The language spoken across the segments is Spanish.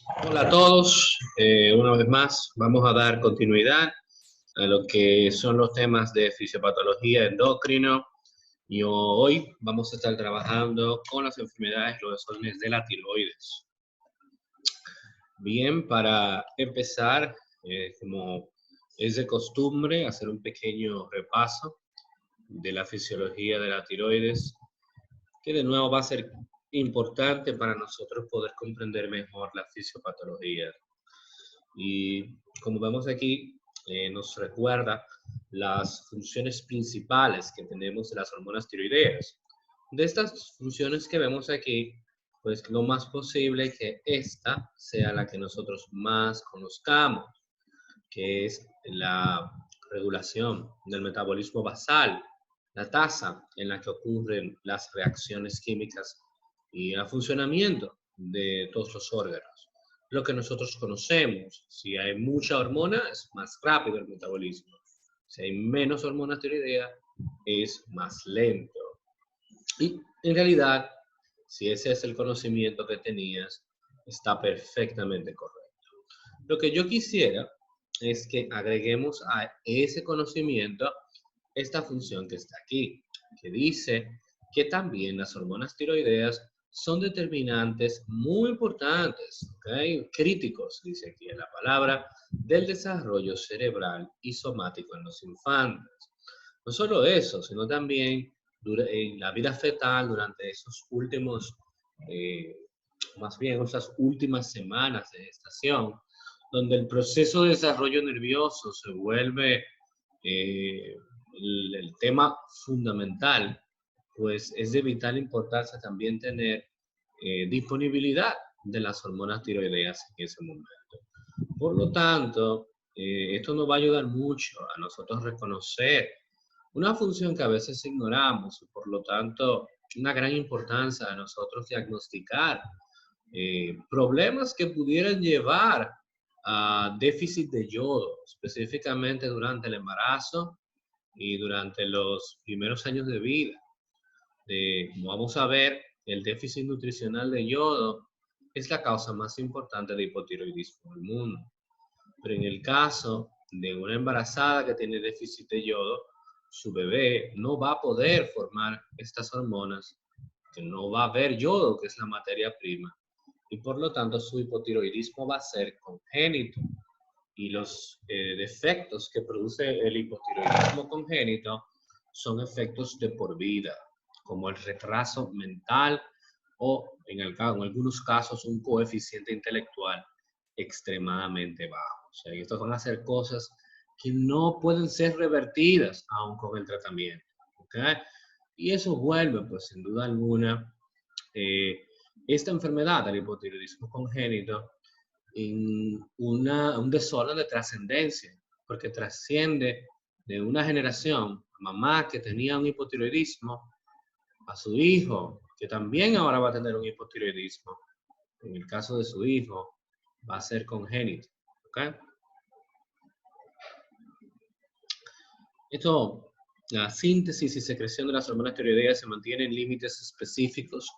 Hola a todos, una vez más vamos a dar continuidad a lo que son los temas de fisiopatología endocrino y hoy vamos a estar trabajando con las enfermedades y los desórdenes de la tiroides. Bien, para empezar, como es de costumbre, hacer un pequeño repaso de la fisiología de la tiroides, que de nuevo va a ser importante para nosotros poder comprender mejor la fisiopatología. Y como vemos aquí, nos recuerda las funciones principales que tenemos de las hormonas tiroideas. De estas funciones que vemos aquí, pues lo más posible que esta sea la que nosotros más conozcamos, que es la regulación del metabolismo basal, la tasa en la que ocurren las reacciones químicas y el funcionamiento de todos los órganos. Lo que nosotros conocemos, si hay mucha hormona, es más rápido el metabolismo. Si hay menos hormona tiroidea, es más lento. Y en realidad, si ese es el conocimiento que tenías, está perfectamente correcto. Lo que yo quisiera es que agreguemos a ese conocimiento esta función que está aquí, que dice que también las hormonas tiroideas son determinantes muy importantes, ¿okay? Críticos, dice aquí en la palabra, del desarrollo cerebral y somático en los infantes. No solo eso, sino también en la vida fetal durante esos últimos, eh, más bien esas últimas semanas de gestación, donde el proceso de desarrollo nervioso se vuelve el tema fundamental, pues es de vital importancia también tener disponibilidad de las hormonas tiroideas en ese momento. Por lo tanto, esto nos va a ayudar mucho a nosotros reconocer una función que a veces ignoramos y por lo tanto una gran importancia a nosotros diagnosticar problemas que pudieran llevar a déficit de yodo, específicamente durante el embarazo y durante los primeros años de vida. Como vamos a ver, el déficit nutricional de yodo es la causa más importante de hipotiroidismo en el mundo. Pero en el caso de una embarazada que tiene déficit de yodo, su bebé no va a poder formar estas hormonas, que no va a haber yodo, que es la materia prima, y por lo tanto su hipotiroidismo va a ser congénito. Y los defectos que produce el hipotiroidismo congénito son efectos de por vida, como el retraso mental o en algunos casos un coeficiente intelectual extremadamente bajo. O sea, estas van a ser cosas que no pueden ser revertidas aún con el tratamiento. ¿Okay? Y eso vuelve, pues sin duda alguna, eh, esta enfermedad del hipotiroidismo congénito en un desorden de trascendencia, porque trasciende de una generación, mamá que tenía un hipotiroidismo, a su hijo, que también ahora va a tener un hipotiroidismo. En el caso de su hijo, va a ser congénito. ¿Okay? Esto, la síntesis y secreción de las hormonas tiroideas se mantiene en límites específicos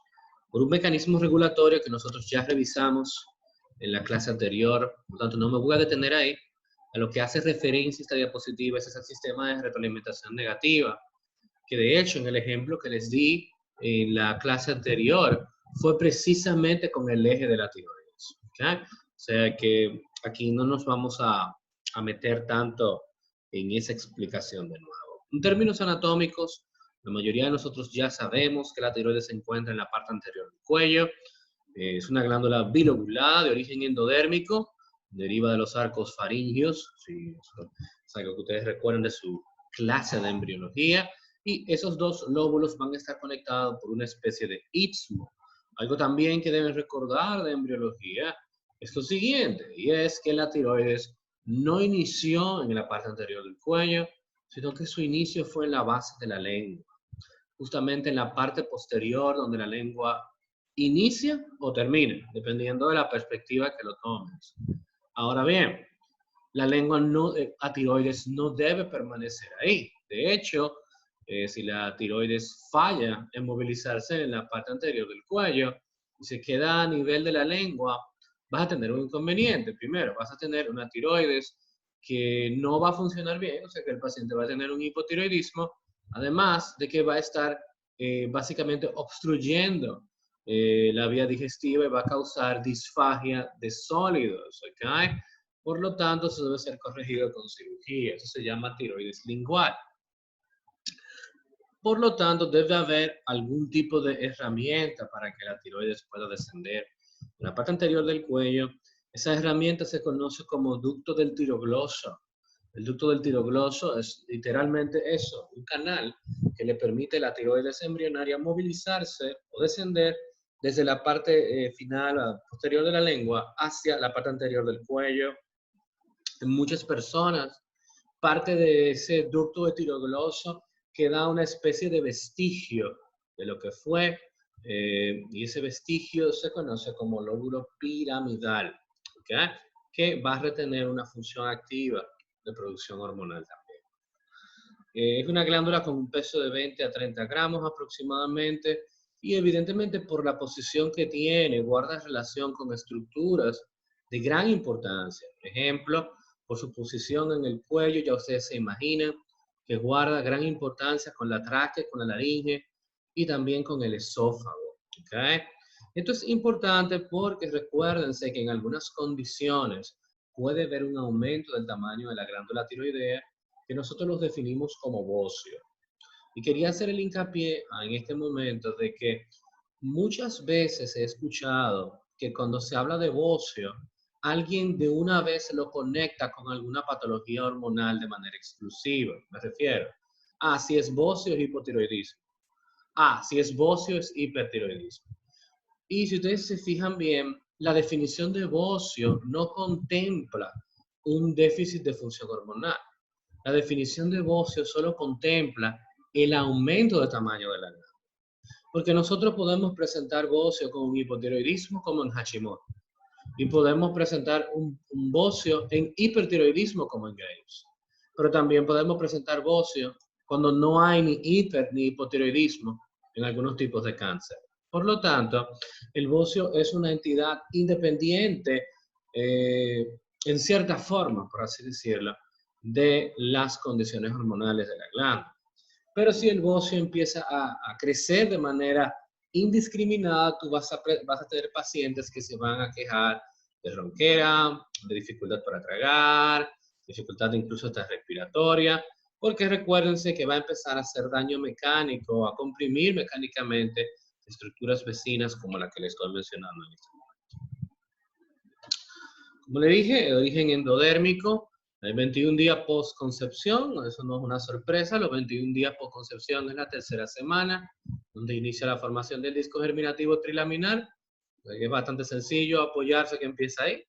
por un mecanismo regulatorio que nosotros ya revisamos en la clase anterior, por lo tanto no me voy a detener ahí. A lo que hace referencia esta diapositiva es ese sistema de retroalimentación negativa, que de hecho en el ejemplo que les di en la clase anterior fue precisamente con el eje de la tiroides. ¿Okay? O sea que aquí no nos vamos a meter tanto en esa explicación de nuevo. En términos anatómicos, la mayoría de nosotros ya sabemos que la tiroides se encuentra en la parte anterior del cuello. Es una glándula bilobulada de origen endodérmico, deriva de los arcos faringios, si es algo que ustedes recuerden de su clase de embriología, y esos dos lóbulos van a estar conectados por una especie de istmo. Algo también que deben recordar de embriología es lo siguiente, y es que la tiroides no inició en la parte anterior del cuello, sino que su inicio fue en la base de la lengua, justamente en la parte posterior donde la lengua inicia o termina, dependiendo de la perspectiva que lo tomes. Ahora bien, la lengua no, a tiroides no debe permanecer ahí. De hecho, si la tiroides falla en movilizarse en la parte anterior del cuello y se queda a nivel de la lengua, vas a tener un inconveniente. Primero, vas a tener una tiroides que no va a funcionar bien, o sea que el paciente va a tener un hipotiroidismo, además de que va a estar básicamente obstruyendo la vía digestiva y va a causar disfagia de sólidos, ¿ok? Por lo tanto, eso debe ser corregido con cirugía. Eso se llama tiroides lingual. Por lo tanto, debe haber algún tipo de herramienta para que la tiroides pueda descender en la parte anterior del cuello. Esa herramienta se conoce como ducto del tirogloso. El ducto del tirogloso es literalmente eso, un canal que le permite a la tiroides embrionaria movilizarse o descender desde la parte final, posterior de la lengua, hacia la parte anterior del cuello. En muchas personas, parte de ese ducto de tirogloso queda una especie de vestigio de lo que fue, y ese vestigio se conoce como lóbulo piramidal, ¿okay? Que va a retener una función activa de producción hormonal también. Es una glándula con un peso de 20 a 30 gramos aproximadamente, y evidentemente por la posición que tiene, guarda relación con estructuras de gran importancia. Por ejemplo, por su posición en el cuello, ya ustedes se imaginan que guarda gran importancia con la tráquea, con la laringe y también con el esófago. ¿Okay? Esto es importante porque recuérdense que en algunas condiciones puede haber un aumento del tamaño de la glándula tiroidea que nosotros los definimos como bocio. Y quería hacer el hincapié en este momento de que muchas veces he escuchado que cuando se habla de bocio, alguien de una vez lo conecta con alguna patología hormonal de manera exclusiva. Me refiero, si es bocio es hipotiroidismo. Si es bocio es hipertiroidismo. Y si ustedes se fijan bien, la definición de bocio no contempla un déficit de función hormonal. La definición de bocio solo contempla el aumento de tamaño de la glándula. Porque nosotros podemos presentar bocio con un hipotiroidismo como en Hashimoto. Y podemos presentar un bocio en hipertiroidismo como en Graves. Pero también podemos presentar bocio cuando no hay ni hiper ni hipotiroidismo en algunos tipos de cáncer. Por lo tanto, el bocio es una entidad independiente, en cierta forma, por así decirlo, de las condiciones hormonales de la glándula. Pero si el bocio empieza a crecer de manera indiscriminada, tú vas a tener pacientes que se van a quejar de ronquera, de dificultad para tragar, dificultad incluso hasta respiratoria, porque recuérdense que va a empezar a hacer daño mecánico, a comprimir mecánicamente estructuras vecinas como la que les estoy mencionando en este momento. Como le dije, el origen endodérmico, el 21 días post-concepción, eso no es una sorpresa, los 21 días post-concepción es la tercera semana, donde inicia la formación del disco germinativo trilaminar. Es bastante sencillo apoyarse que empieza ahí.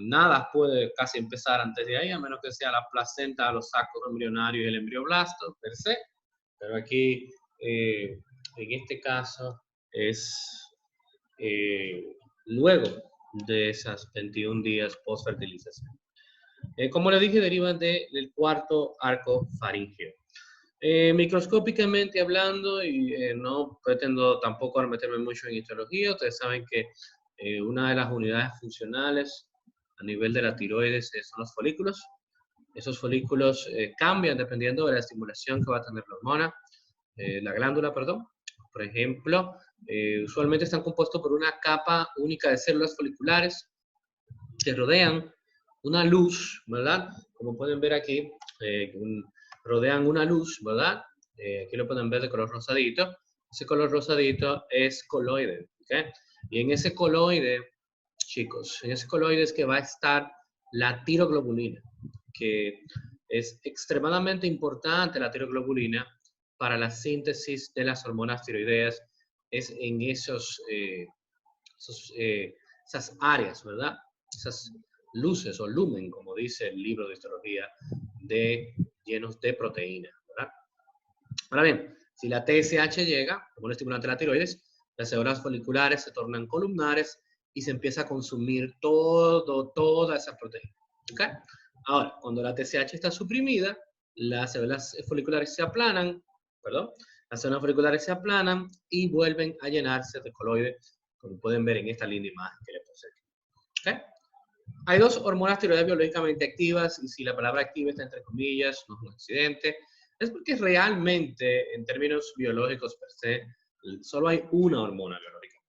Nada puede casi empezar antes de ahí, a menos que sea la placenta, los sacos embrionarios y el embrioblasto per se. Pero aquí, en este caso, es luego de esas 21 días post-fertilización. Como le dije, derivan del cuarto arco faríngeo. Microscópicamente hablando, y no pretendo tampoco meterme mucho en histología, ustedes saben que una de las unidades funcionales a nivel de la tiroides son los folículos. Esos folículos cambian dependiendo de la estimulación que va a tener la hormona, la glándula, perdón. Por ejemplo, usualmente están compuestos por una capa única de células foliculares que rodean una luz, ¿verdad? Como pueden ver aquí, rodean una luz, ¿verdad? Aquí lo pueden ver de color rosadito. Ese color rosadito es coloide, ¿ok? Y en ese coloide, chicos, en ese coloide es que va a estar la tiroglobulina, que es extremadamente importante la tiroglobulina para la síntesis de las hormonas tiroideas. Es en esas áreas, ¿verdad? Esas luces o lumen, como dice el libro de histología, llenos de proteínas, ¿verdad? Ahora bien, si la TSH llega, como un estimulante de la tiroides, las células foliculares se tornan columnares y se empieza a consumir toda esa proteína. ¿Okay? Ahora, cuando la TSH está suprimida, las células foliculares se aplanan, las células foliculares se aplanan y vuelven a llenarse de coloides, como pueden ver en esta linda imagen que les puse aquí. ¿Ok? Hay dos hormonas tiroides biológicamente activas, y si la palabra activa está entre comillas, no es un accidente, es porque realmente, en términos biológicos per se, solo hay una hormona biológica,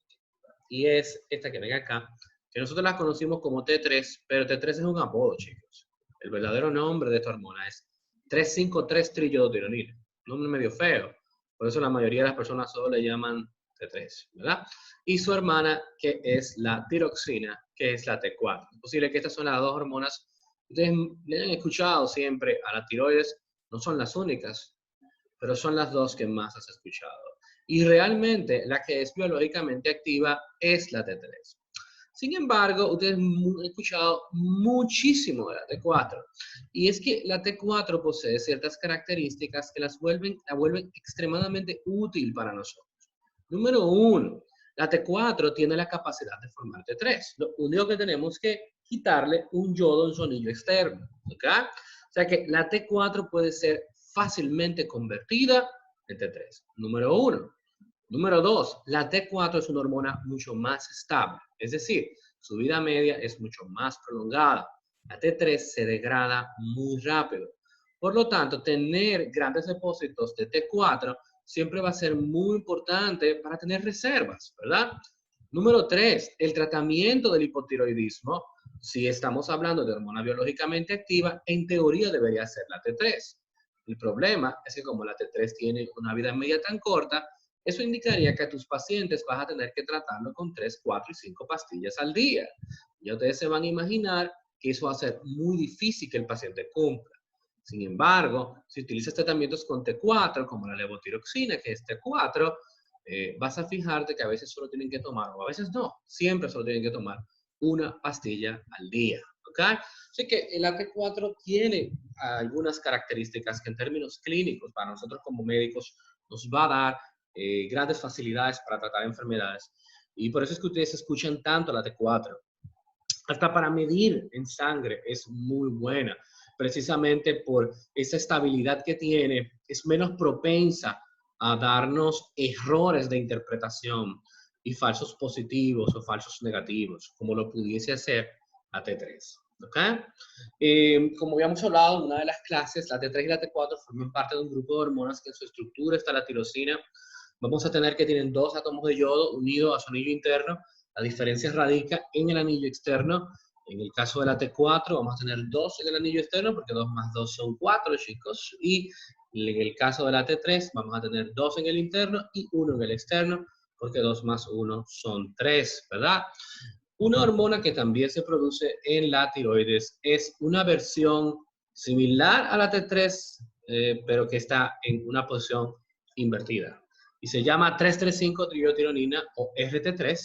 y es esta que ven acá, que nosotros la conocimos como T3, pero T3 es un apodo, chicos. El verdadero nombre de esta hormona es 3,5,3-trillodotironina. Nombre medio feo, por eso la mayoría de las personas solo le llaman T3, ¿verdad? Y su hermana, que es la tiroxina, que es la T4. Es posible que estas son las dos hormonas que ustedes le hayan escuchado siempre a la tiroides. No son las únicas, pero son las dos que más has escuchado. Y realmente la que es biológicamente activa es la T3. Sin embargo, ustedes han escuchado muchísimo de la T4. Y es que la T4 posee ciertas características que la vuelven extremadamente útil para nosotros. Número uno, la T4 tiene la capacidad de formar T3. Lo único que tenemos que quitarle un yodo en su anillo externo. ¿Ok? O sea que la T4 puede ser fácilmente convertida en T3. Número uno. Número dos, la T4 es una hormona mucho más estable. Es decir, su vida media es mucho más prolongada. La T3 se degrada muy rápido. Por lo tanto, tener grandes depósitos de T4 siempre va a ser muy importante para tener reservas, ¿verdad? Número 3, el tratamiento del hipotiroidismo, si estamos hablando de hormona biológicamente activa, en teoría debería ser la T3. El problema es que como la T3 tiene una vida media tan corta, eso indicaría que a tus pacientes vas a tener que tratarlo con 3, 4 y 5 pastillas al día. Ya ustedes se van a imaginar que eso va a ser muy difícil que el paciente cumpla. Sin embargo, si utilizas tratamientos con T4, como la levotiroxina, que es T4, vas a fijarte que a veces solo tienen que tomar, o a veces no, siempre solo tienen que tomar una pastilla al día. ¿Ok? Así que el AT4 tiene algunas características que en términos clínicos, para nosotros como médicos, nos va a dar grandes facilidades para tratar enfermedades. Y por eso es que ustedes escuchan tanto la T4. Hasta para medir en sangre es muy buena, precisamente por esa estabilidad que tiene, es menos propensa a darnos errores de interpretación y falsos positivos o falsos negativos, como lo pudiese hacer la T3. ¿Okay? Como habíamos hablado en una de las clases, la T3 y la T4 forman parte de un grupo de hormonas que en su estructura está la tirosina. Vamos a tener que tienen dos átomos de yodo unidos a su anillo interno. La diferencia radica en el anillo externo. En el caso de la T4 vamos a tener 2 en el anillo externo porque 2 más 2 son 4, chicos. Y en el caso de la T3 vamos a tener 2 en el interno y 1 en el externo porque 2 más 1 son 3, ¿verdad? Una hormona que también se produce en la tiroides es una versión similar a la T3, pero que está en una posición invertida. Y se llama 3,3,5-triotironina o RT3.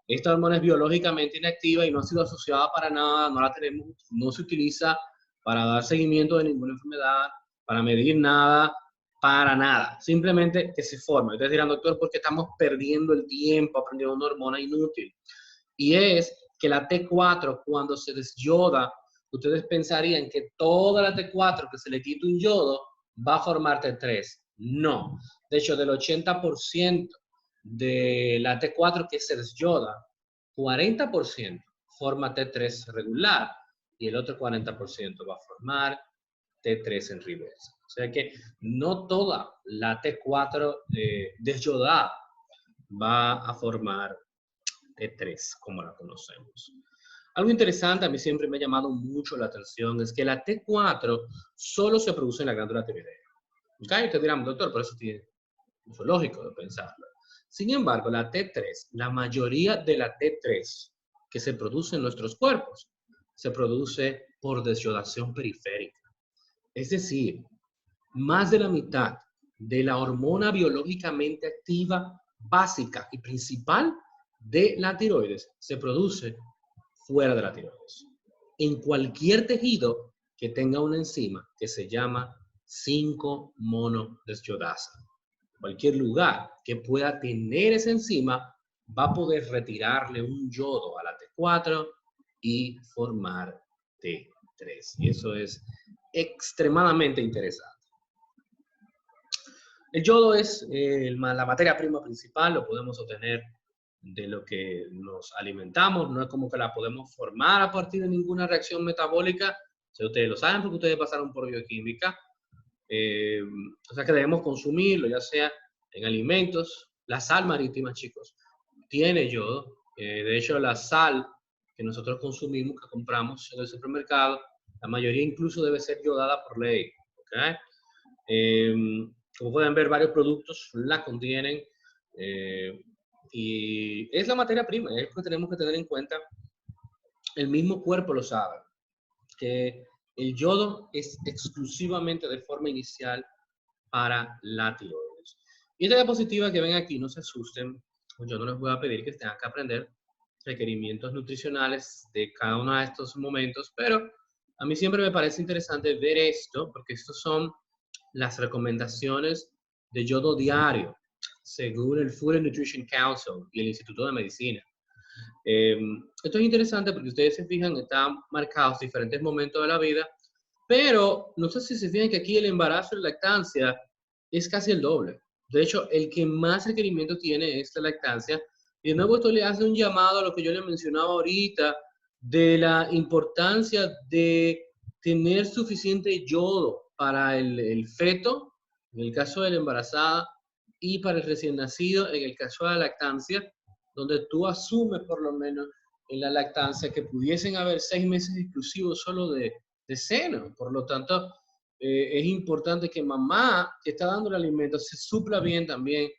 Esta hormona es biológicamente inactiva y no ha sido asociada para nada, no la tenemos, no se utiliza para dar seguimiento de ninguna enfermedad, para medir nada, para nada. Simplemente que se forma. Ustedes dirán, doctor, ¿por qué estamos perdiendo el tiempo aprendiendo una hormona inútil? Y es que la T4, cuando se desyoda, ustedes pensarían que toda la T4 que se le quita un yodo va a formar T3. No. De hecho, del 80% de la T4 que se desyoda, 40% forma T3 regular y el otro 40% va a formar T3 en reversa. O sea que no toda la T4 desyodada va a formar T3 como la conocemos. Algo interesante, a mí siempre me ha llamado mucho la atención, es que la T4 solo se produce en la glándula tiroidea. ¿Okay? Ustedes dirán, doctor, pero eso tiene mucho lógico de pensarlo. Sin embargo, la T3, la mayoría de la T3 que se produce en nuestros cuerpos, se produce por desyodación periférica. Es decir, más de la mitad de la hormona biológicamente activa básica y principal de la tiroides se produce fuera de la tiroides. En cualquier tejido que tenga una enzima que se llama 5-monodesyodasa. Cualquier lugar que pueda tener esa enzima va a poder retirarle un yodo a la T4 y formar T3. Y eso es extremadamente interesante. El yodo es la materia prima principal, lo podemos obtener de lo que nos alimentamos, no es como que la podemos formar a partir de ninguna reacción metabólica, si ustedes lo saben porque ustedes pasaron por bioquímica, o sea que debemos consumirlo, ya sea en alimentos. La sal marítima, chicos, tiene yodo. De hecho, la sal que nosotros consumimos, que compramos en el supermercado, la mayoría incluso debe ser yodada por ley. ¿Okay? Como pueden ver, varios productos la contienen. Y es la materia prima, es lo que tenemos que tener en cuenta. El mismo cuerpo lo sabe, que el yodo es exclusivamente de forma inicial para la tiroides. Y esta diapositiva que ven aquí, no se asusten, yo no les voy a pedir que tengan que aprender requerimientos nutricionales de cada uno de estos momentos, pero a mí siempre me parece interesante ver esto, porque estos son las recomendaciones de yodo diario, según el Food and Nutrition Council y el Instituto de Medicina. Esto es interesante porque ustedes se fijan, están marcados diferentes momentos de la vida, pero no sé si se fijan que aquí el embarazo y la lactancia es casi el doble. De hecho, el que más requerimiento tiene es la lactancia. Y de nuevo esto le hace un llamado a lo que yo le mencionaba ahorita, de la importancia de tener suficiente yodo para el feto, en el caso de la embarazada, y para el recién nacido, en el caso de la lactancia, donde tú asumes por lo menos en la lactancia que pudiesen haber 6 meses exclusivos solo de seno. Por lo tanto, es importante que mamá que está dando el alimento se supla bien también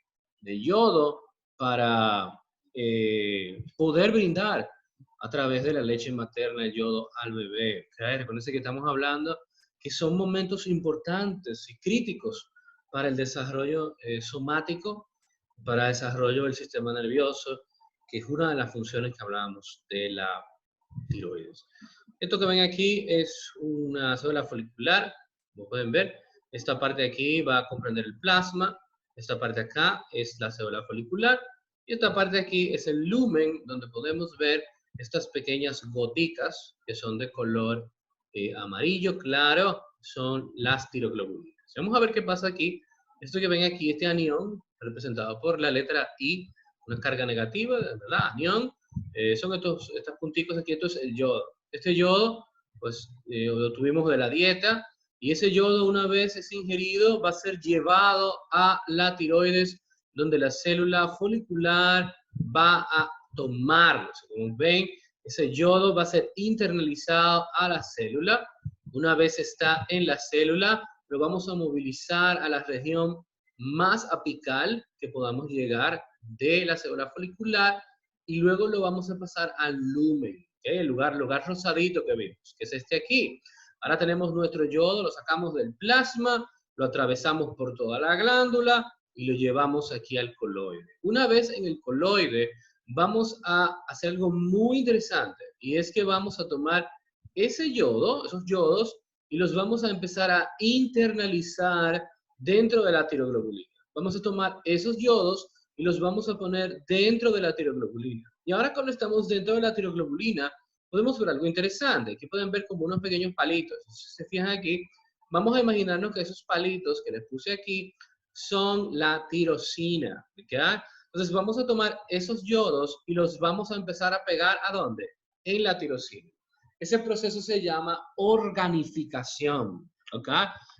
de yodo para poder brindar a través de la leche materna el yodo al bebé. ¿Okay? Recuerden que estamos hablando que son momentos importantes y críticos para el desarrollo somático, para el desarrollo del sistema nervioso, que es una de las funciones que hablábamos de la tiroides. Esto que ven aquí es una célula folicular, como pueden ver. Esta parte de aquí va a comprender el plasma, esta parte de acá es la célula folicular, y esta parte de aquí es el lumen, donde podemos ver estas pequeñas goticas que son de color amarillo claro, son las tiroglobulinas. Vamos a ver qué pasa aquí. Esto que ven aquí, este anión, representado por la letra I, una carga negativa, ¿verdad? Anión, son estos punticos aquí, esto es el yodo. Este yodo, pues, lo tuvimos de la dieta, y ese yodo, una vez es ingerido, va a ser llevado a la tiroides, donde la célula folicular va a tomarlo. Como ven, ese yodo va a ser internalizado a la célula. Una vez está en la célula, lo vamos a movilizar a la región más apical que podamos llegar de la célula folicular, y luego lo vamos a pasar al lumen, ¿okay? El lugar rosadito que vimos, que es este aquí. Ahora tenemos nuestro yodo, lo sacamos del plasma, lo atravesamos por toda la glándula y lo llevamos aquí al coloide. Una vez en el coloide, vamos a hacer algo muy interesante, y es que vamos a tomar ese yodo, esos yodos, y los vamos a empezar a internalizar dentro de la tiroglobulina. Vamos a tomar esos yodos y los vamos a poner dentro de la tiroglobulina. Y ahora cuando estamos dentro de la tiroglobulina, podemos ver algo interesante. Aquí pueden ver como unos pequeños palitos. Si se fijan aquí, vamos a imaginarnos que esos palitos que les puse aquí son la tirosina. ¿Okay? Entonces vamos a tomar esos yodos y los vamos a empezar a pegar ¿a dónde? En la tirosina. Ese proceso se llama organificación. ¿Ok?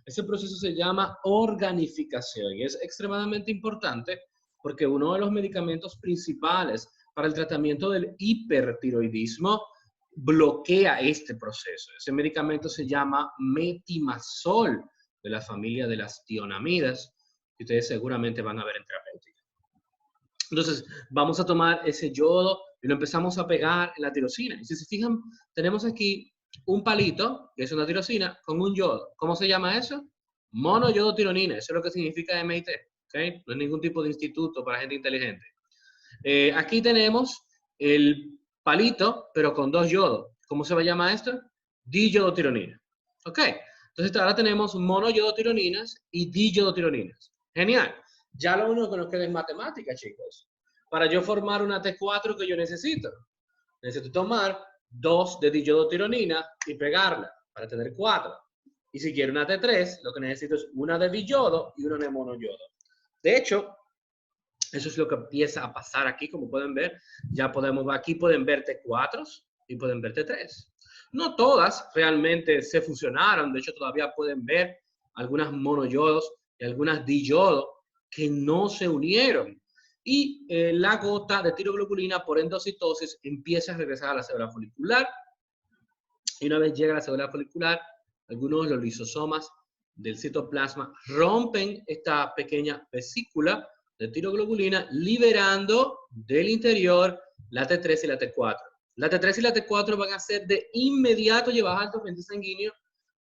Ese proceso se llama organificación y es extremadamente importante porque uno de los medicamentos principales para el tratamiento del hipertiroidismo bloquea este proceso. Ese medicamento se llama metimazol, de la familia de las tionamidas, que ustedes seguramente van a ver en terapéutica. Entonces, vamos a tomar ese yodo y lo empezamos a pegar en la tirosina. Y si se fijan, tenemos aquí un palito, que es una tirosina, con un yodo. ¿Cómo se llama eso? Monoyodotironina. Eso es lo que significa MIT. ¿Okay? No es ningún tipo de instituto para gente inteligente. Aquí tenemos el palito, pero con 2 yodos. ¿Cómo se va a llamar esto? Diyodotironina. ¿Ok? Entonces ahora tenemos monoyodotironinas y diyodotironinas. Genial. Ya lo único que nos queda es matemática, chicos. Para yo formar una T4 que yo necesito tomar 2 de diyodotironina y pegarla para tener 4. Y si quiero una T3, lo que necesito es una de diyodo y una de monoyodo. De hecho, Eso es lo que empieza a pasar aquí, como pueden ver. Ya podemos ver aquí, pueden ver T4 y pueden ver T3. No todas realmente se fusionaron, de hecho todavía pueden ver algunas monoyodos y algunas diyodos que no se unieron. Y la gota de tiroglobulina por endocitosis empieza a regresar a la célula folicular. Y una vez llega a la célula folicular, algunos de los lisosomas del citoplasma rompen esta pequeña vesícula de tiroglobulina, liberando del interior la T3 y la T4. La T3 y la T4 van a ser de inmediato llevadas al torrente sanguíneo.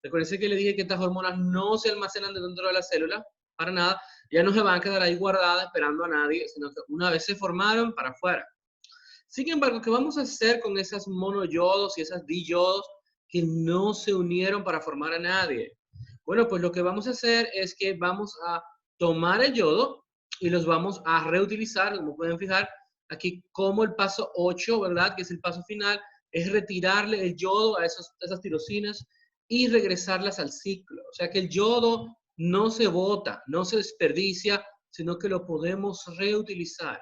Recuerden que le dije que estas hormonas no se almacenan dentro de la célula, para nada. Ya no se van a quedar ahí guardadas esperando a nadie, sino que una vez se formaron, para afuera. Sin embargo, ¿qué vamos a hacer con esas monoyodos y esas diyodos que no se unieron para formar a nadie? Bueno, pues lo que vamos a hacer es que vamos a tomar el yodo y los vamos a reutilizar, como pueden fijar aquí, como el paso 8, ¿verdad? Que es el paso final, es retirarle el yodo a esas tirosinas y regresarlas al ciclo. O sea que el yodo no se bota, no se desperdicia, sino que lo podemos reutilizar.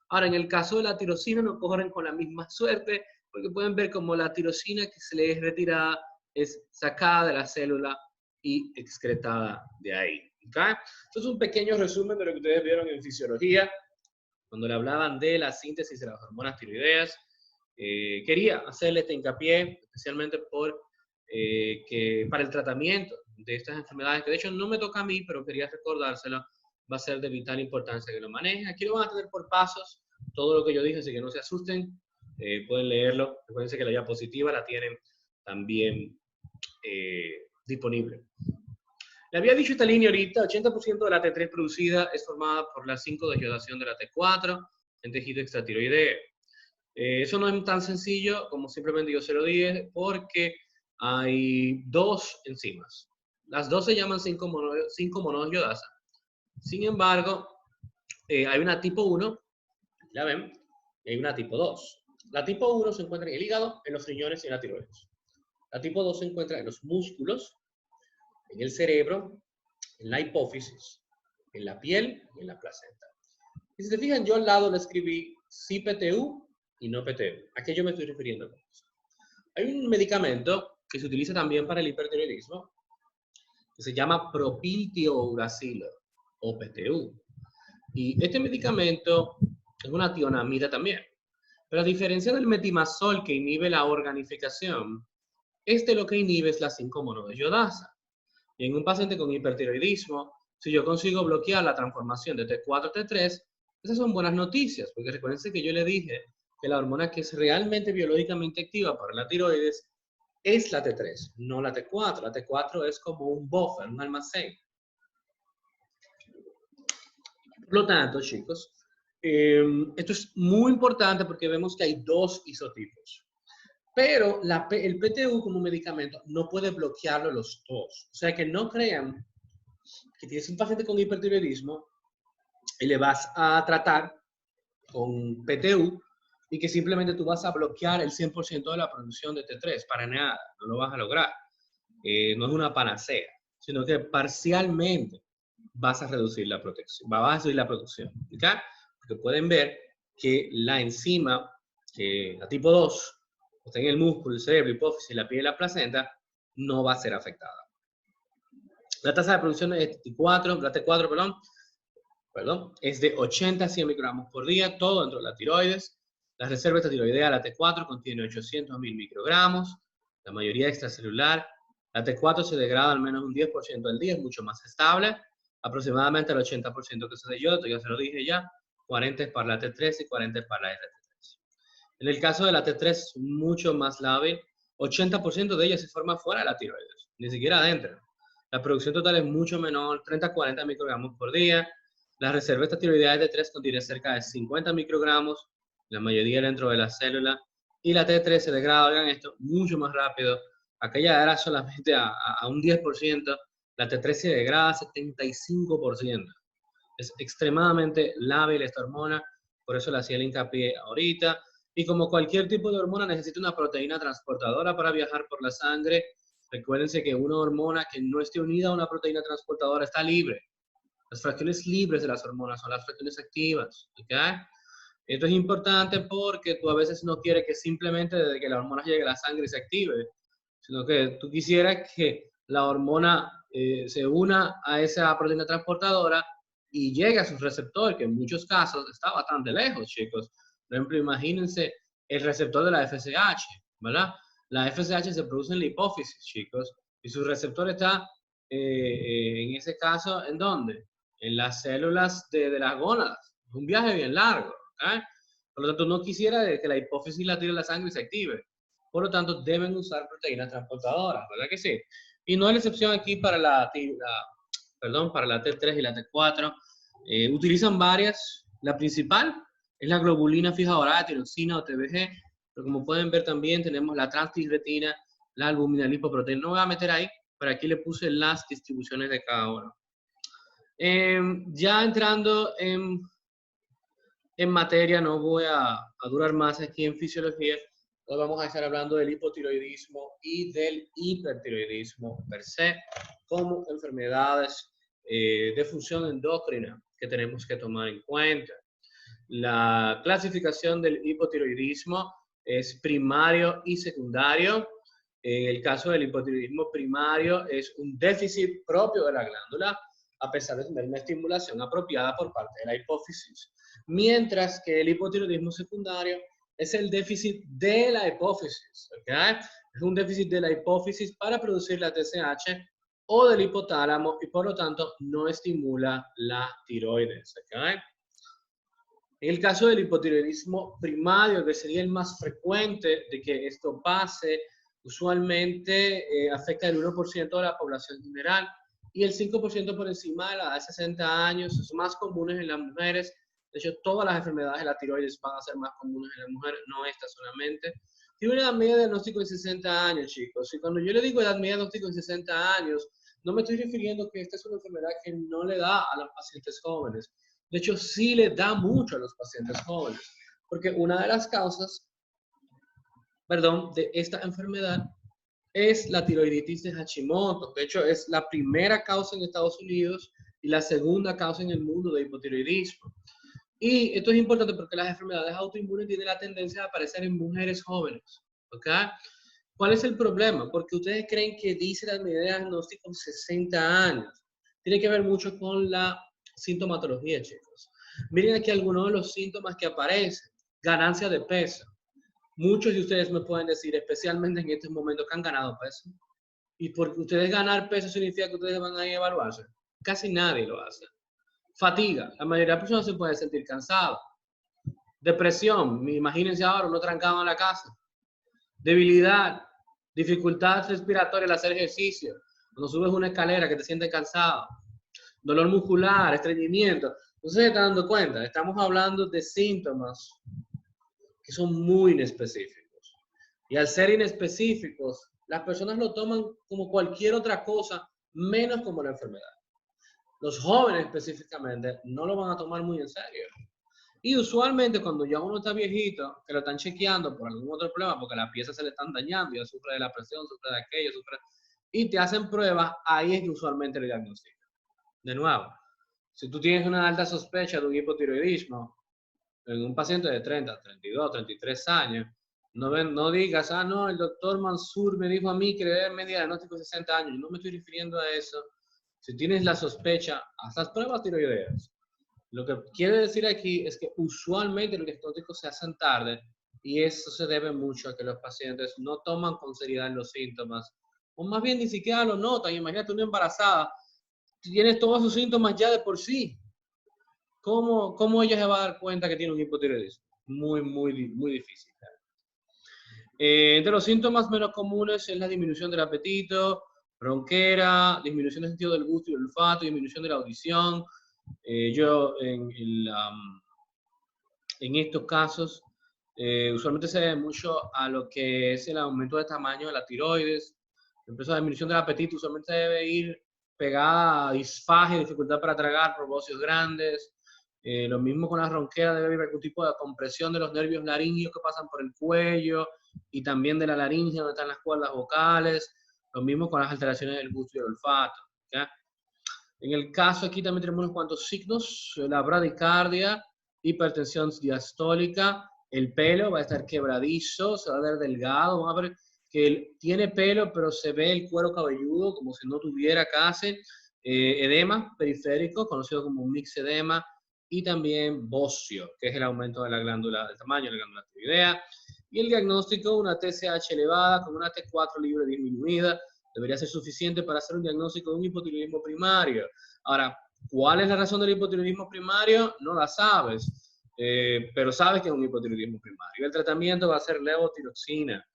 Ahora, en el caso de la tirosina no corren con la misma suerte, porque pueden ver como la tirosina que se le es retirada es sacada de la célula y excretada de ahí. ¿Okay? Esto es un pequeño resumen de lo que ustedes vieron en fisiología, cuando le hablaban de la síntesis de las hormonas tiroideas. Quería hacerle este hincapié, especialmente que para el tratamiento de estas enfermedades, que de hecho no me toca a mí, pero quería recordárselo, va a ser de vital importancia que lo manejen. Aquí lo van a tener por pasos, todo lo que yo dije, así que no se asusten, pueden leerlo. Recuerden que la diapositiva la tienen también disponible. Le había dicho esta línea ahorita, 80% de la T3 producida es formada por la 5-desyodación de la T4 en tejido extratiroideo. Eso no es tan sencillo como simplemente yo se lo dije, porque hay dos enzimas. Las dos se llaman 5-monodiodasa. Sin embargo, hay una tipo 1, ya ven, y hay una tipo 2. La tipo 1 se encuentra en el hígado, en los riñones y en la tiroides. La tipo 2 se encuentra en los músculos, en el cerebro, en la hipófisis, en la piel y en la placenta. Y si se fijan, yo al lado le escribí sí PTU y no PTU. ¿A qué yo me estoy refiriendo con eso? Hay un medicamento que se utiliza también para el hipertiroidismo que se llama propiltiouracilo o PTU. Y este medicamento es una tionamida también. Pero a diferencia del metimazol que inhibe la organificación, este lo que inhibe es la 5-monodiodasa. Y en un paciente con hipertiroidismo, si yo consigo bloquear la transformación de T4 a T3, esas son buenas noticias, porque recuerden que yo le dije que la hormona que es realmente biológicamente activa para la tiroides es la T3, no la T4. La T4 es como un buffer, un almacén. Por lo tanto, chicos, esto es muy importante porque vemos que hay dos isotipos. Pero el PTU como medicamento no puede bloquearlo los dos. O sea que no crean que tienes un paciente con hipertiroidismo y le vas a tratar con PTU y que simplemente tú vas a bloquear el 100% de la producción de T3. Para nada, no lo vas a lograr. No es una panacea, sino que parcialmente vas a reducir la protección, vas a reducir la producción. ¿Okay? Porque pueden ver que la enzima, la tipo 2, que está en el músculo, el cerebro, hipófisis, la piel y la placenta, no va a ser afectada. La tasa de producción de T4, la T4, perdón, es de 80 a 100 microgramos por día, todo dentro de la tiroides. La reserva tiroidea, la T4, contiene 800 mil microgramos, la mayoría extracelular. La T4 se degrada al menos un 10% al día, es mucho más estable, aproximadamente el 80% que se de yodo, ya se lo dije ya, 40 es para la T3 y 40 es para la RT3. En el caso de la T3 es mucho más lábil, 80% de ella se forma fuera de la tiroides, ni siquiera adentro. La producción total es mucho menor, 30 a 40 microgramos por día. La reserva tiroidea de T3 contiene cerca de 50 microgramos, la mayoría dentro de la célula, y la T3 se degrada, oigan esto, mucho más rápido. Aquella era solamente a un 10%, la T3 se degrada a 75%. Es extremadamente lábil esta hormona, por eso le hacía el hincapié ahorita. Y como cualquier tipo de hormona necesita una proteína transportadora para viajar por la sangre. Recuérdense que una hormona que no esté unida a una proteína transportadora está libre. Las fracciones libres de las hormonas son las fracciones activas. ¿Okay? Esto es importante porque tú a veces no quieres que simplemente desde que la hormona llegue a la sangre se active, sino que tú quisieras que la hormona se una a esa proteína transportadora y llegue a su receptor, que en muchos casos está bastante lejos, chicos. Por ejemplo, imagínense el receptor de la FSH, ¿verdad? La FSH se produce en la hipófisis, chicos, y su receptor está, en ese caso, ¿en dónde? En las células de las gónadas. Es un viaje bien largo, ¿eh? Por lo tanto, no quisiera que la hipófisis la tire la sangre y se active. Por lo tanto, deben usar proteínas transportadoras, ¿verdad que sí? Y no hay excepción aquí para para la T3 y la T4. Utilizan varias. La principal es la globulina fijadora de tiroxina o TBG, pero como pueden ver también tenemos la transtirretina, la albumina lipoproteína. No voy a meter ahí, pero aquí le puse las distribuciones de cada uno. Ya entrando en materia, no voy a durar más aquí en fisiología. Hoy vamos a estar hablando del hipotiroidismo y del hipertiroidismo per se, como enfermedades de función endocrina que tenemos que tomar en cuenta. La clasificación del hipotiroidismo es primario y secundario. En el caso del hipotiroidismo primario es un déficit propio de la glándula, a pesar de tener una estimulación apropiada por parte de la hipófisis. Mientras que el hipotiroidismo secundario es el déficit de la hipófisis, ¿okay? Es un déficit de la hipófisis para producir la TSH o del hipotálamo y por lo tanto no estimula la tiroides, ¿okay? En el caso del hipotiroidismo primario, que sería el más frecuente de que esto pase, usualmente afecta el 1% de la población general y el 5% por encima de la edad de 60 años. Es más comunes en las mujeres. De hecho, todas las enfermedades de la tiroides van a ser más comunes en las mujeres, no esta solamente. Tiene una edad media de diagnóstico en 60 años, chicos. Y cuando yo le digo edad media de diagnóstico en 60 años, no me estoy refiriendo que esta es una enfermedad que no le da a los pacientes jóvenes. De hecho, sí le da mucho a los pacientes jóvenes, porque una de las causas, de esta enfermedad es la tiroiditis de Hashimoto. De hecho, es la primera causa en Estados Unidos y la segunda causa en el mundo de hipotiroidismo. Y esto es importante porque las enfermedades autoinmunes tienen la tendencia a aparecer en mujeres jóvenes. ¿Ok? ¿Cuál es el problema? Porque ustedes creen que dice la medida de diagnóstico 60 años. Tiene que ver mucho con la sintomatología, chicos. Miren aquí algunos de los síntomas que aparecen. Ganancia de peso. Muchos de ustedes me pueden decir, especialmente en estos momentos, que han ganado peso. Y porque ustedes ganar peso significa que ustedes van a ir a evaluarse. Casi nadie lo hace. Fatiga. La mayoría de las personas se puede sentir cansada. Depresión. Imagínense ahora uno trancado en la casa. Debilidad. Dificultad respiratoria al hacer ejercicio. Cuando subes una escalera que te sientes cansado. Dolor muscular, estreñimiento. Entonces se están dando cuenta. Estamos hablando de síntomas que son muy inespecíficos. Y al ser inespecíficos, las personas lo toman como cualquier otra cosa, menos como la enfermedad. Los jóvenes específicamente no lo van a tomar muy en serio. Y usualmente cuando ya uno está viejito, que lo están chequeando por algún otro problema, porque las piezas se le están dañando, ya sufre de la presión, sufre de aquello, y te hacen pruebas, ahí es que usualmente le diagnostican. De nuevo, si tú tienes una alta sospecha de un hipotiroidismo en un paciente de 30, 32, 33 años, no digas, no, el doctor Mansur me dijo a mí que debe media diagnóstico de 60 años. No me estoy refiriendo a eso. Si tienes la sospecha, haz las pruebas tiroideas. Lo que quiere decir aquí es que usualmente los diagnósticos se hacen tarde y eso se debe mucho a que los pacientes no toman con seriedad los síntomas o más bien ni siquiera lo notan. Imagínate una embarazada, tienes todos sus síntomas ya de por sí. ¿Cómo ella se va a dar cuenta que tiene un hipotiroidismo? Muy difícil. Entre los síntomas menos comunes es la disminución del apetito, ronquera, disminución del sentido del gusto y del olfato, disminución de la audición. En estos casos, usualmente se debe mucho a lo que es el aumento de tamaño de la tiroides. Empezó la disminución del apetito, usualmente debe ir pegada a disfagia, dificultad para tragar por bocios grandes. Lo mismo con la ronquera, debe haber algún tipo de compresión de los nervios laringeos que pasan por el cuello y también de la laringe donde están las cuerdas vocales. Lo mismo con las alteraciones del gusto y el olfato. ¿Okay? En el caso aquí también tenemos unos cuantos signos, la bradicardia, hipertensión diastólica, el pelo va a estar quebradizo, se va a ver delgado, vamos a ver que él tiene pelo, pero se ve el cuero cabelludo como si no tuviera casi, edema periférico, conocido como un mixedema, y también bocio, que es el aumento de la glándula, del tamaño de la glándula tiroidea, y el diagnóstico, una TSH elevada con una T4 libre disminuida, debería ser suficiente para hacer un diagnóstico de un hipotiroidismo primario. Ahora, ¿cuál es la razón del hipotiroidismo primario? No la sabes, pero sabes que es un hipotiroidismo primario. El tratamiento va a ser levotiroxina.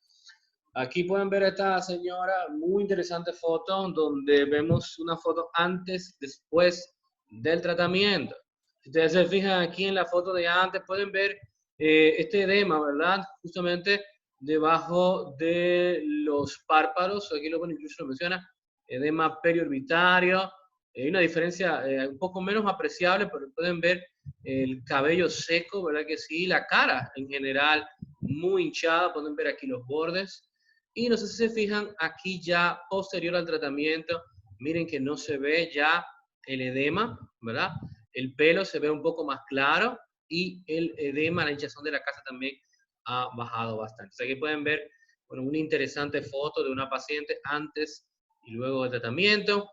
Aquí pueden ver a esta señora, muy interesante foto, donde vemos una foto antes, después del tratamiento. Si ustedes se fijan aquí en la foto de antes, pueden ver este edema, ¿verdad? Justamente debajo de los párpados, aquí lo incluso lo menciona, edema periorbitario. Hay una diferencia un poco menos apreciable, pero pueden ver el cabello seco, ¿verdad que sí? La cara en general muy hinchada, pueden ver aquí los bordes. Y no sé si se fijan, aquí ya posterior al tratamiento, miren que no se ve ya el edema, ¿verdad? El pelo se ve un poco más claro y el edema, la hinchazón de la casa también ha bajado bastante. O sea, aquí pueden ver, bueno, una interesante foto de una paciente antes y luego del tratamiento.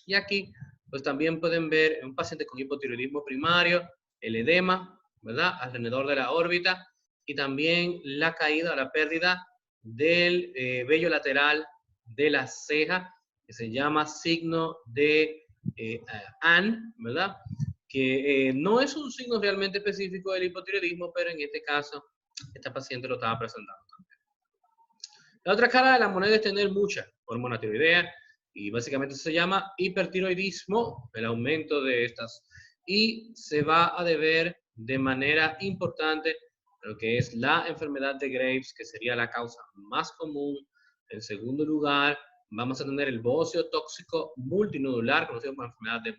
Y aquí, pues también pueden ver un paciente con hipotiroidismo primario, el edema, ¿verdad? Alrededor de la órbita y también la caída o la pérdida del vello lateral de la ceja, que se llama signo de Ann, ¿verdad? Que no es un signo realmente específico del hipotiroidismo, pero en este caso, esta paciente lo estaba presentando. La otra cara de la moneda es tener mucha hormona tiroidea, y básicamente se llama hipertiroidismo, el aumento de estas, y se va a deber de manera importante lo que es la enfermedad de Graves, que sería la causa más común. En segundo lugar, vamos a tener el bocio tóxico multinodular, conocido como enfermedad de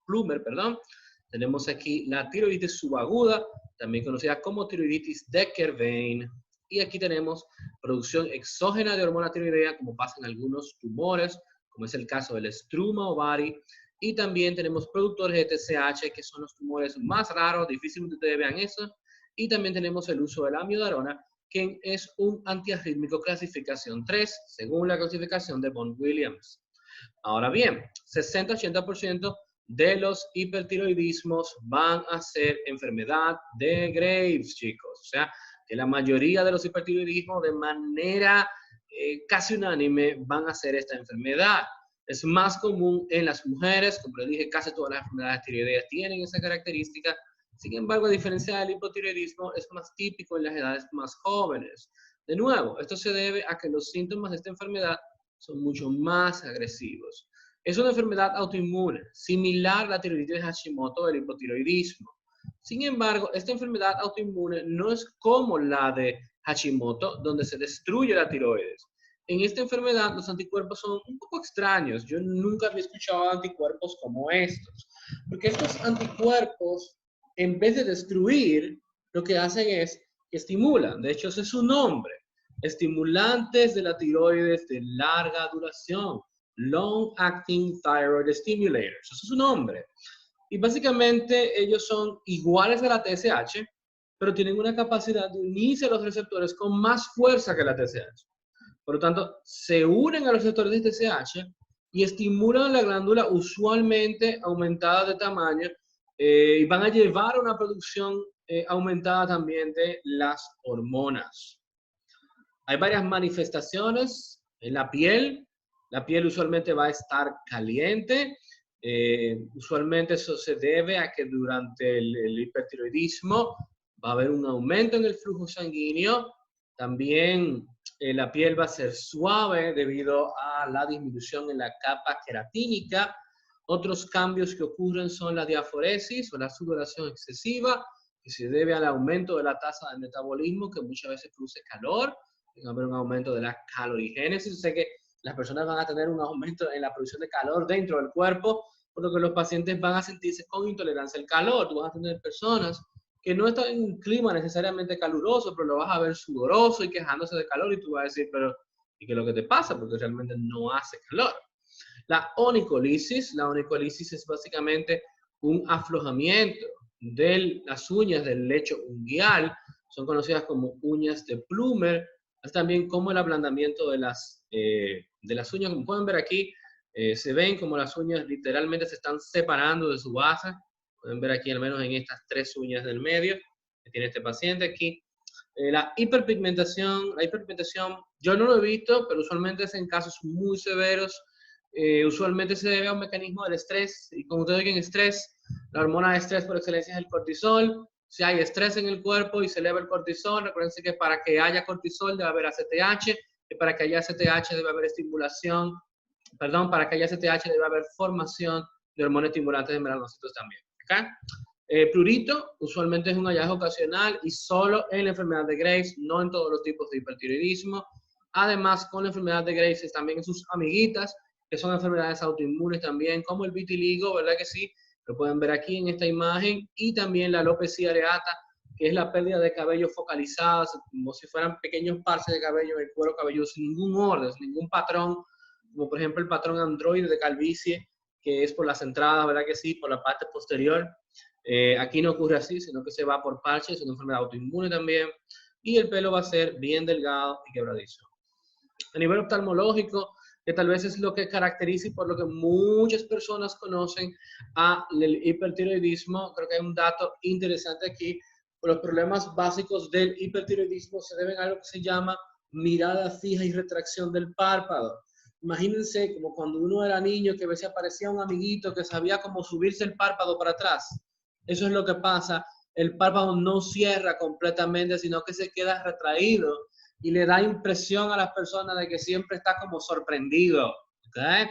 Plummer, perdón. Tenemos aquí la tiroiditis subaguda, también conocida como tiroiditis de Kervane. Y aquí tenemos producción exógena de hormona tiroidea, como pasa en algunos tumores, como es el caso del struma ovari. Y también tenemos productores de TSH, que son los tumores más raros, difícilmente ustedes vean eso. Y también tenemos el uso de la amiodarona, que es un antiarrítmico clasificación 3, según la clasificación de Von Williams. Ahora bien, 60-80% de los hipertiroidismos van a ser enfermedad de Graves, chicos. O sea, que la mayoría de los hipertiroidismos de manera casi unánime van a ser esta enfermedad. Es más común en las mujeres, como les dije, casi todas las enfermedades tiroideas tienen esa característica. Sin embargo, a diferencia del hipotiroidismo, es más típico en las edades más jóvenes. De nuevo, esto se debe a que los síntomas de esta enfermedad son mucho más agresivos. Es una enfermedad autoinmune, similar a la tiroiditis de Hashimoto del hipotiroidismo. Sin embargo, esta enfermedad autoinmune no es como la de Hashimoto, donde se destruye la tiroides. En esta enfermedad, los anticuerpos son un poco extraños. Yo nunca había escuchado anticuerpos como estos, porque estos anticuerpos, en vez de destruir, lo que hacen es que estimulan. De hecho, ese es su nombre. Estimulantes de la tiroides de larga duración. Long Acting Thyroid Stimulators. Ese es su nombre. Y básicamente ellos son iguales a la TSH, pero tienen una capacidad de unirse a los receptores con más fuerza que la TSH. Por lo tanto, se unen a los receptores de TSH y estimulan la glándula usualmente aumentada de tamaño y van a llevar a una producción aumentada también de las hormonas. Hay varias manifestaciones en la piel. La piel usualmente va a estar caliente. Usualmente eso se debe a que durante el hipertiroidismo va a haber un aumento en el flujo sanguíneo. También la piel va a ser suave debido a la disminución en la capa queratínica. Otros cambios que ocurren son la diaforesis o la sudoración excesiva, que se debe al aumento de la tasa de metabolismo, que muchas veces produce calor. Va a haber un aumento de la calorigénesis. O sea que las personas van a tener un aumento en la producción de calor dentro del cuerpo, por lo que los pacientes van a sentirse con intolerancia al calor. Tú vas a tener personas que no están en un clima necesariamente caluroso, pero lo vas a ver sudoroso y quejándose de calor, y tú vas a decir, pero ¿y qué es lo que te pasa? Porque realmente no hace calor. La onicolisis es básicamente un aflojamiento de las uñas del lecho unguial, son conocidas como uñas de Plummer, es también como el ablandamiento de las uñas. Como pueden ver aquí, se ven como las uñas literalmente se están separando de su base. Pueden ver aquí al menos en estas 3 uñas del medio que tiene este paciente aquí. La hiperpigmentación, yo no lo he visto, pero usualmente es en casos muy severos. Usualmente se debe a un mecanismo del estrés, y como ustedes ven, estrés, la hormona de estrés por excelencia es el cortisol. Si hay estrés en el cuerpo y se eleva el cortisol, recuerden que para que haya cortisol debe haber ACTH, y para que haya ACTH debe haber para que haya ACTH debe haber formación de hormonas estimulantes de melanocitos también. ¿Okay? Prurito usualmente es un hallazgo ocasional y solo en la enfermedad de Graves, no en todos los tipos de hipertiroidismo. Además, con la enfermedad de Graves también en sus amiguitas, que son enfermedades autoinmunes también, como el vitiligo, ¿verdad que sí? Lo pueden ver aquí en esta imagen, y también la alopecia areata, que es la pérdida de cabello focalizada, como si fueran pequeños parches de cabello en el cuero cabelludo, sin ningún orden, sin ningún patrón, como por ejemplo el patrón androide de calvicie, que es por las entradas, ¿verdad que sí? Por la parte posterior. Aquí no ocurre así, sino que se va por parches, es una enfermedad autoinmune también, y el pelo va a ser bien delgado y quebradizo. A nivel oftalmológico, que tal vez es lo que caracteriza y por lo que muchas personas conocen al hipertiroidismo, creo que hay un dato interesante aquí. Los problemas básicos del hipertiroidismo se deben a algo que se llama mirada fija y retracción del párpado. Imagínense como cuando uno era niño que veía aparecía un amiguito que sabía cómo subirse el párpado para atrás. Eso es lo que pasa. El párpado no cierra completamente, sino que se queda retraído y le da impresión a las personas de que siempre está como sorprendido. ¿Okay?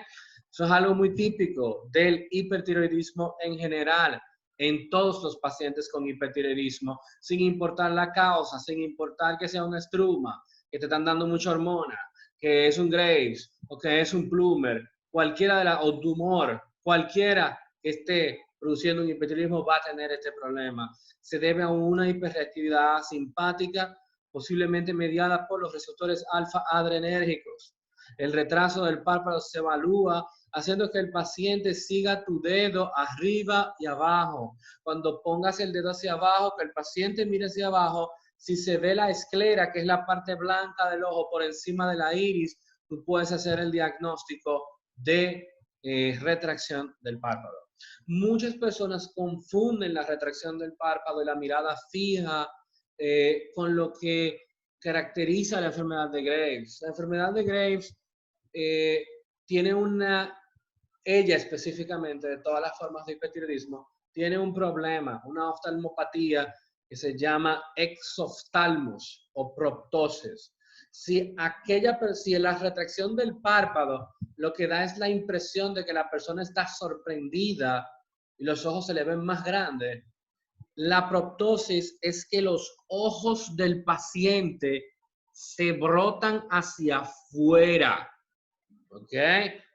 Eso es algo muy típico del hipertiroidismo en general, en todos los pacientes con hipertiroidismo, sin importar la causa, sin importar que sea una estruma, que te están dando mucha hormona, que es un Graves o que es un Plummer, cualquiera de las, o tumor, cualquiera que esté produciendo un hipertiroidismo va a tener este problema. Se debe a una hiperreactividad simpática, posiblemente mediada por los receptores alfa adrenérgicos. El retraso del párpado se evalúa haciendo que el paciente siga tu dedo arriba y abajo. Cuando pongas el dedo hacia abajo, que el paciente mire hacia abajo, si se ve la esclera, que es la parte blanca del ojo por encima de la iris, tú puedes hacer el diagnóstico de retracción del párpado. Muchas personas confunden la retracción del párpado y la mirada fija con lo que caracteriza la enfermedad de Graves. La enfermedad de Graves tiene ella específicamente, de todas las formas de hipertiroidismo, tiene un problema, una oftalmopatía que se llama exoftalmos o proptosis. Si la retracción del párpado lo que da es la impresión de que la persona está sorprendida y los ojos se le ven más grandes, la proptosis es que los ojos del paciente se brotan hacia afuera. ¿Ok?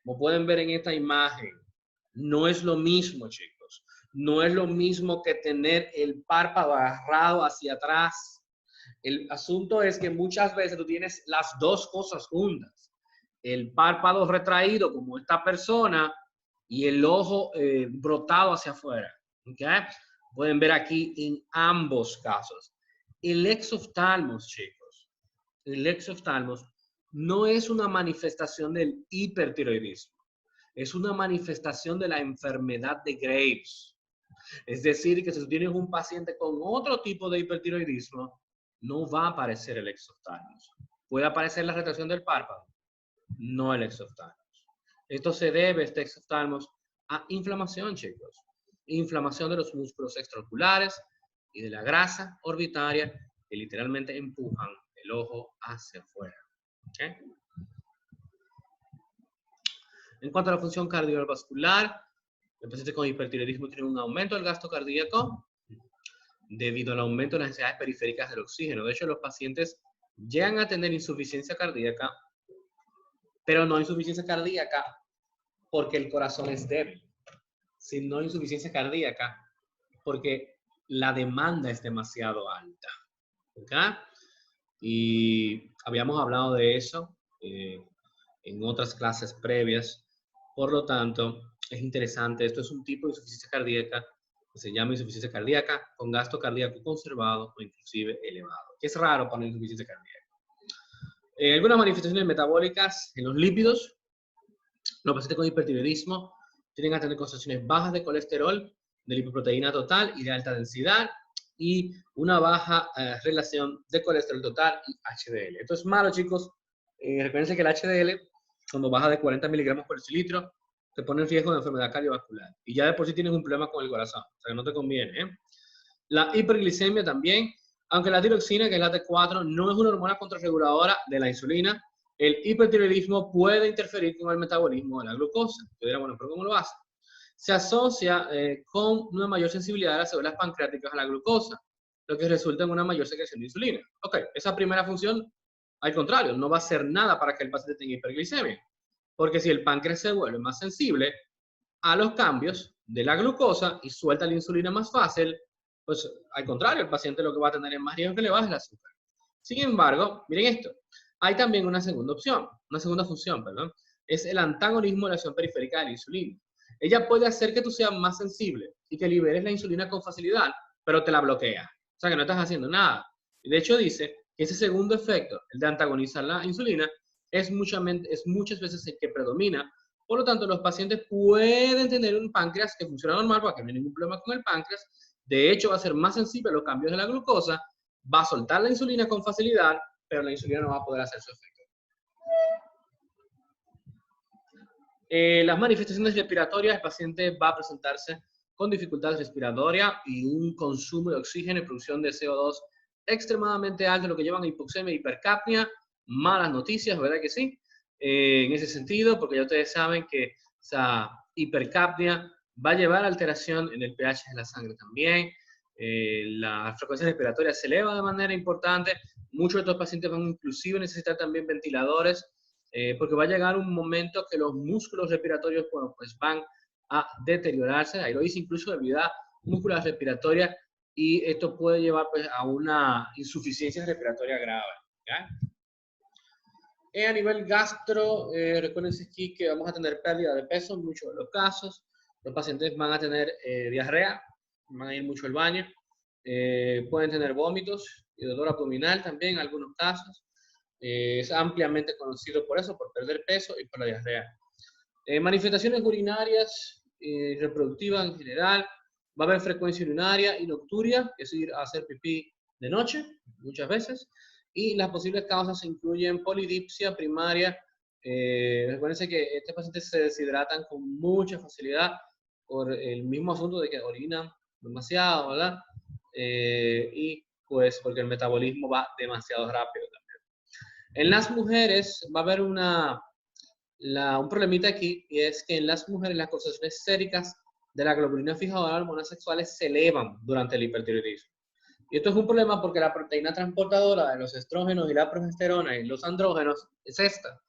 Como pueden ver en esta imagen, no es lo mismo, chicos. No es lo mismo que tener el párpado agarrado hacia atrás. El asunto es que muchas veces tú tienes las dos cosas juntas. El párpado retraído, como esta persona, y el ojo brotado hacia afuera. ¿Ok? Pueden ver aquí en ambos casos. El exoftalmos, chicos. El exoftalmos no es una manifestación del hipertiroidismo. Es una manifestación de la enfermedad de Graves. Es decir, que si tú tienes un paciente con otro tipo de hipertiroidismo, no va a aparecer el exoftalmos. Puede aparecer la retracción del párpado, no el exoftalmos. Esto se debe, este exoftalmos, a inflamación, chicos. Inflamación de los músculos extraoculares y de la grasa orbitaria que literalmente empujan el ojo hacia afuera. ¿Okay? En cuanto a la función cardiovascular, el paciente con hipertiroidismo tiene un aumento del gasto cardíaco debido al aumento de las necesidades periféricas del oxígeno. De hecho, los pacientes llegan a tener insuficiencia cardíaca, pero no insuficiencia cardíaca porque el corazón es débil, sino insuficiencia cardíaca porque la demanda es demasiado alta. ¿Okay? Y habíamos hablado de eso en otras clases previas. Por lo tanto, es interesante. Esto es un tipo de insuficiencia cardíaca que se llama insuficiencia cardíaca con gasto cardíaco conservado o inclusive elevado, que es raro para una insuficiencia cardíaca. Algunas manifestaciones metabólicas en los lípidos. Los pacientes con hipertiroidismo tienden a tener concentraciones bajas de colesterol, de lipoproteína total y de alta densidad, y una baja relación de colesterol total y HDL. Esto es malo, chicos. Recuerden que el HDL, cuando baja de 40 miligramos por decilitro, te pone en riesgo de enfermedad cardiovascular. Y ya de por sí tienes un problema con el corazón. O sea, que no te conviene, ¿eh? La hiperglicemia también, aunque la tiroxina, que es la T4, no es una hormona contrarreguladora de la insulina, el hipertiroidismo puede interferir con el metabolismo de la glucosa. Yo diría, bueno, pero ¿cómo lo hace? Se asocia con una mayor sensibilidad de las células pancreáticas a la glucosa, lo que resulta en una mayor secreción de insulina. Ok, esa primera función, al contrario, no va a hacer nada para que el paciente tenga hiperglicemia, porque si el páncreas se vuelve más sensible a los cambios de la glucosa y suelta la insulina más fácil, pues al contrario, el paciente lo que va a tener es más riesgo que le baje el azúcar. Sin embargo, miren esto, hay también una segunda opción, una segunda función, perdón, es el antagonismo de la acción periférica de la insulina. Ella puede hacer que tú seas más sensible y que liberes la insulina con facilidad, pero te la bloquea. O sea que no estás haciendo nada. Y de hecho dice que ese segundo efecto, el de antagonizar la insulina, es muchas veces el que predomina. Por lo tanto, los pacientes pueden tener un páncreas que funciona normal porque no hay ningún problema con el páncreas. De hecho, va a ser más sensible a los cambios de la glucosa, va a soltar la insulina con facilidad, pero la insulina no va a poder hacer su efecto. Las manifestaciones respiratorias, el paciente va a presentarse con dificultad respiratoria y un consumo de oxígeno y producción de CO2 extremadamente alto, lo que llaman hipoxemia e hipercapnia. Malas noticias, ¿verdad que sí? En ese sentido, porque ya ustedes saben que esa hipercapnia va a llevar a alteración en el pH de la sangre también. La frecuencia respiratoria se eleva de manera importante. Muchos de estos pacientes van inclusive a necesitar también ventiladores, porque va a llegar un momento que los músculos respiratorios, bueno, pues van a deteriorarse. Ahí lo dice incluso debilidad muscular respiratoria, y esto puede llevar pues a una insuficiencia respiratoria grave. ¿Ya? A nivel gastro, recuerden aquí que vamos a tener pérdida de peso en muchos de los casos. Los pacientes van a tener diarrea, van a ir mucho al baño, pueden tener vómitos y dolor abdominal también en algunos casos. Es ampliamente conocido por eso, por perder peso y por la diarrea. Manifestaciones urinarias y reproductivas en general. Va a haber frecuencia urinaria y nocturia, es ir a hacer pipí de noche, muchas veces. Y las posibles causas incluyen polidipsia primaria. Recuérdense que estos pacientes se deshidratan con mucha facilidad por el mismo asunto de que orinan demasiado, ¿verdad? Y pues porque el metabolismo va demasiado rápido también. En las mujeres va a haber un problemita aquí, y es que en las mujeres las concentraciones séricas de la globulina fijadora de hormonas sexuales se elevan durante el hipertiroidismo. Y esto es un problema porque la proteína transportadora de los estrógenos y la progesterona y los andrógenos es esta.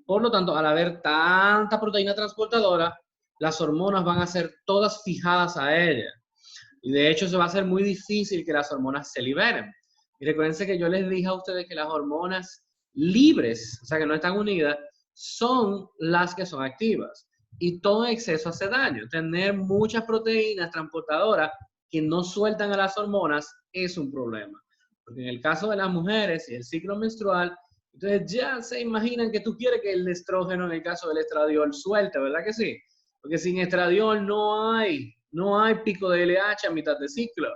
Por lo tanto, al haber tanta proteína transportadora, las hormonas van a ser todas fijadas a ella. Y de hecho, se va a hacer muy difícil que las hormonas se liberen. Y recuerden que yo les dije a ustedes que las hormonas libres, o sea, que no están unidas, son las que son activas. Y todo exceso hace daño. Tener muchas proteínas transportadoras que no sueltan a las hormonas es un problema. Porque en el caso de las mujeres y el ciclo menstrual, entonces ya se imaginan que tú quieres que el estrógeno, en el caso del estradiol, suelte, ¿verdad que sí? Porque sin estradiol no hay pico de LH a mitad de ciclo.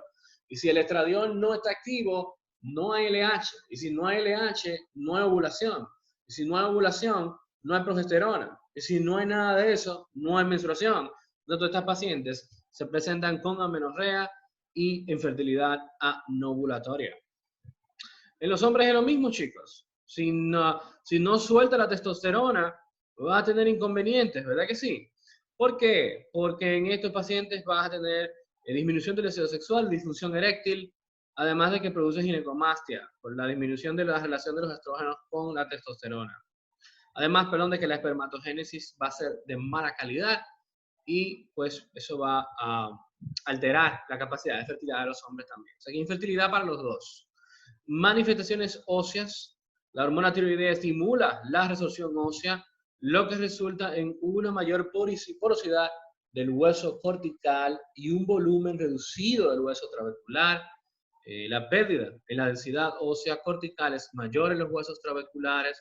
Y si el estradiol no está activo, no hay LH. Y si no hay LH, no hay ovulación. Y si no hay ovulación, no hay progesterona. Y si no hay nada de eso, no hay menstruación. Entonces, estas pacientes se presentan con amenorrea y infertilidad anovulatoria. En los hombres es lo mismo, chicos. Si no suelta la testosterona, va a tener inconvenientes, ¿verdad que sí? ¿Por qué? Porque en estos pacientes vas a tener disminución del deseo sexual, disfunción eréctil, además de que produce ginecomastia, por la disminución de la relación de los estrógenos con la testosterona. Además, perdón, de que la espermatogénesis va a ser de mala calidad, y pues eso va a alterar la capacidad de fertilidad de los hombres también. O sea, que infertilidad para los dos. Manifestaciones óseas. La hormona tiroidea estimula la resorción ósea, lo que resulta en una mayor porosidad del hueso cortical y un volumen reducido del hueso trabecular. La pérdida en la densidad ósea cortical es mayor en los huesos trabeculares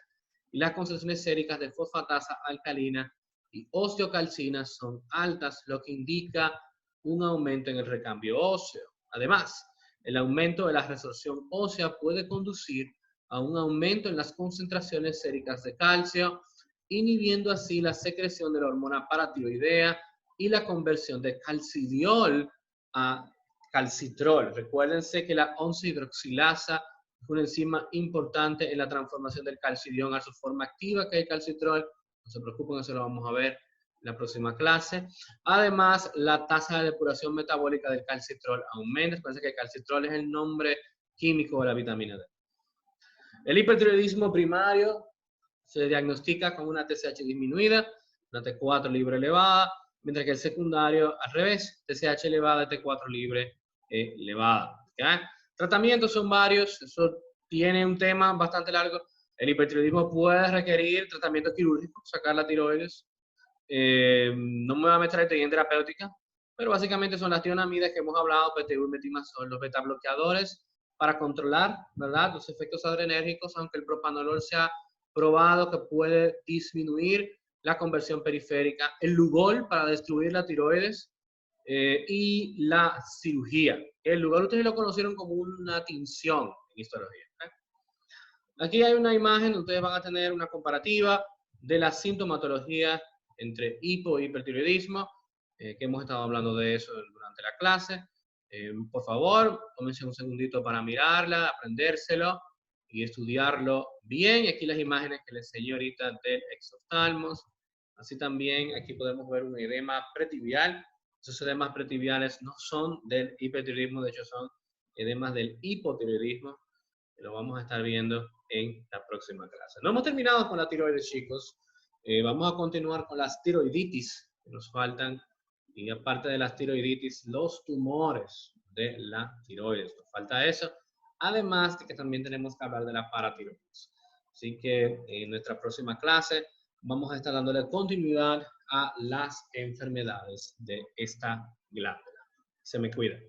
y las concentraciones séricas de fosfatasa alcalina y osteocalcina son altas, lo que indica un aumento en el recambio óseo. Además, el aumento de la resorción ósea puede conducir a un aumento en las concentraciones séricas de calcio, inhibiendo así la secreción de la hormona paratiroidea y la conversión de calcidiol a calcitrol. Recuérdense que la 11-hidroxilasa es una enzima importante en la transformación del calcidiol a su forma activa, que es el calcitrol. No se preocupen, eso lo vamos a ver en la próxima clase. Además, la tasa de depuración metabólica del calcitrol aumenta. Recuerden que el calcitrol es el nombre químico de la vitamina D. El hipertiroidismo primario se diagnostica con una TSH disminuida, una T4 libre elevada, mientras que el secundario, al revés, TSH elevada, T4 libre elevada. ¿Okay? Tratamientos son varios, eso tiene un tema bastante largo. El hipertiroidismo puede requerir tratamiento quirúrgico, sacar la tiroides. No me voy a meter en terapéutica, pero básicamente son las tionamidas que hemos hablado, PTU y metimazol, los beta bloqueadores para controlar, ¿verdad?, los efectos adrenérgicos, aunque el propanolol se ha probado que puede disminuir la conversión periférica, el Lugol para destruir la tiroides y la cirugía. El Lugol ustedes lo conocieron como una tinción en histología. Aquí hay una imagen donde ustedes van a tener una comparativa de la sintomatología entre hipo y hipertiroidismo, que hemos estado hablando de eso durante la clase. Por favor, tómense un segundito para mirarla, aprendérselo y estudiarlo bien. Aquí las imágenes que les enseñé ahorita del exoftalmos. Así también aquí podemos ver un edema pretibial. Esos edemas pretibiales no son del hipertiroidismo, de hecho son edemas del hipotiroidismo. Lo vamos a estar viendo en la próxima clase. No hemos terminado con la tiroides, chicos. Vamos a continuar con las tiroiditis que nos faltan. Y aparte de las tiroiditis, los tumores de la tiroides. Nos falta eso. Además de que también tenemos que hablar de la paratiroides. Así que en nuestra próxima clase vamos a estar dándole continuidad a las enfermedades de esta glándula. Se me cuida.